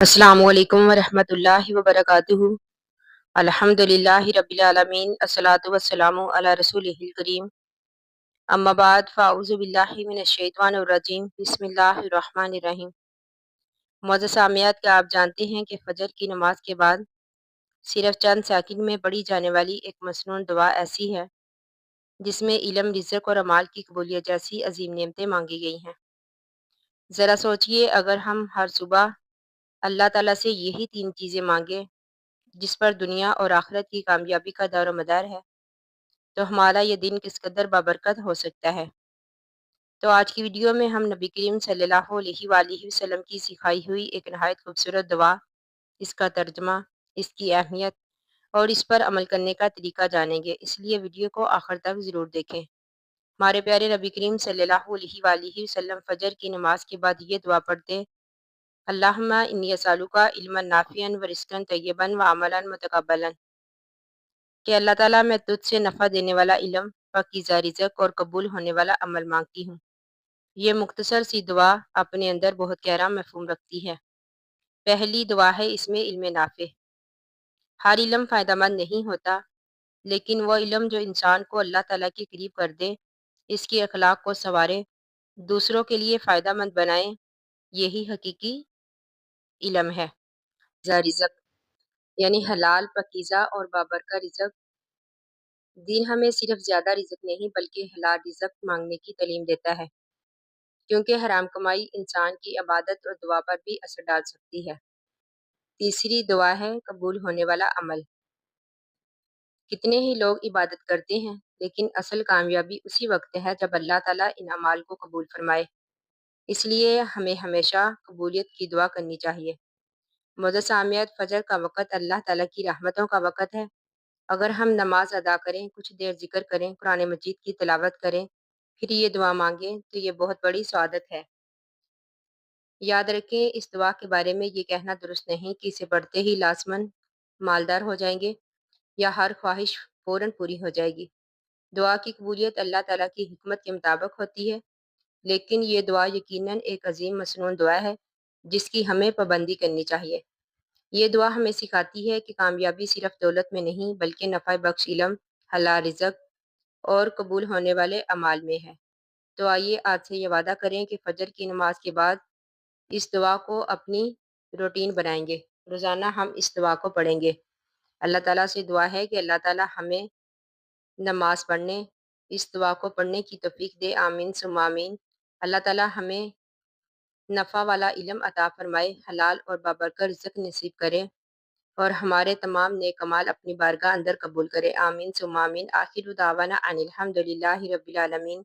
अस्सलामु अलैकुम वरहमतुल्लाहि वबरकातुहू। अल्हम्दुलिल्लाहि रब्बिल आलमीन अस्सलातु वस्सलामु अला रसूलिहिल करीम। अम्मा बाद फ़ाऊज़ु बिल्लाहि मिनश शैतानिर रजीम। बिस्मिल्लाहिर रहमानिर रहीम। मुअज़्ज़ज़ सामियात, क्या आप जानते हैं कि फ़जर की नमाज के बाद सिर्फ चंद सेकंड में पढ़ी जाने वाली एक मसनून दुआ ऐसी है जिसमें इल्म, रिज़्क़ और अमाल की कबूलियत जैसी अजीम नेमतें मांगी गई हैं। ज़रा सोचिए, अगर हम हर सुबह अल्लाह ताला से यही तीन चीज़ें मांगे जिस पर दुनिया और आखिरत की कामयाबी का दारो मदार है, तो हमारा ये दिन किस कदर बाबरकत हो सकता है। तो आज की वीडियो में हम नबी करीम सल्लल्लाहु अलैहि वसल्लम की सिखाई हुई एक नहायत खूबसूरत दुआ, इसका तर्जमा, इसकी अहमियत और इस पर अमल करने का तरीका जानेंगे, इसलिए वीडियो को आखिर तक ज़रूर देखें। हमारे प्यारे नबी करीम सल्लल्लाहु अलैहि वसल्लम फजर की नमाज के बाद ये दुआ पढ़ते: अल्लाहुम्मा इन्नी असअलुका इल्मन नाफ़िअन व रिज़्क़न तय्यबन व अमलन मुतक़ब्बलन, कि अल्लाह ताला मैं तुझसे नफ़ा देने वाला इल्म, पाकीज़ा रिज़्क़ और कबूल होने वाला अमल मांगती हूँ। ये मुख्तसर सी दुआ अपने अंदर बहुत गहरा मफ़हूम रखती है। पहली दुआ है, इसमें इल्म नाफ़े। हर इल्म फ़ायदेमंद नहीं होता, लेकिन वो इल्म जो इंसान को अल्लाह ताला के करीब कर दे, इसके अखलाक को संवारे, दूसरों के लिए फ़ायदेमंद बनाए, यही हकीकी इल्म है। जा रिज़्क़ यानी हलाल, पाकीज़ा और बाबरकत रिज़्क़। दीन हमें सिर्फ ज़्यादा रिज़्क़ नहीं बल्कि हलाल रिज़्क़ मांगने की तालीम देता है, क्योंकि हराम कमाई इंसान की इबादत और दुआ पर भी असर डाल सकती है। तीसरी दुआ है, कबूल होने वाला अमल। कितने ही लोग इबादत करते हैं, लेकिन असल कामयाबी उसी वक्त है जब अल्लाह ताला इन अमाल को कबूल फरमाए। इसलिए हमें हमेशा कबूलियत की दुआ करनी चाहिए। मुअज़्ज़ज़ सामियात, फजर का वक़्त अल्लाह ताला की रहमतों का वक़्त है। अगर हम नमाज अदा करें, कुछ देर ज़िक्र करें, कुरान मजीद की तिलावत करें, फिर ये दुआ मांगें, तो ये बहुत बड़ी सआदत है। याद रखें, इस दुआ के बारे में ये कहना दुरुस्त नहीं कि इसे पढ़ते ही लाज़मन मालदार हो जाएंगे या हर ख्वाहिश फ़ौरन पूरी हो जाएगी। दुआ की कबूलियत अल्लाह ताला की हिकमत के मुताबिक होती है, लेकिन ये दुआ यकीनन एक अजीम मसनून दुआ है जिसकी हमें पाबंदी करनी चाहिए। ये दुआ हमें सिखाती है कि कामयाबी सिर्फ दौलत में नहीं बल्कि नफ़ा बख्श इल्म, हलाल रिज़्क़ और कबूल होने वाले अमाल में है। तो आइए आज से ये वादा करें कि फ़जर की नमाज के बाद इस दुआ को अपनी रूटीन बनाएंगे। रोज़ाना हम इस दुआ को पढ़ेंगे। अल्लाह ताला से दुआ है कि अल्लाह ताला हमें नमाज पढ़ने, इस दुआ को पढ़ने की तौफीक दे। आमीन सुम्मा आमीन। अल्लाह ताला हमें नफ़ा वाला इल्म अता फरमाए, हलाल और बाबरकत रिज़्क़ नसीब करे और हमारे तमाम नेक अमाल अपनी बारगाह अंदर कबूल करे। आमीन सुम्मा आमीन। आखिरु दावाना अनिल हम्दुलिल्लाहि रब्बिल आलमीन।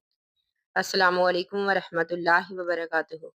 अस्सलामु अलैकुम व रहमतुल्लाहि व बरकातुहू।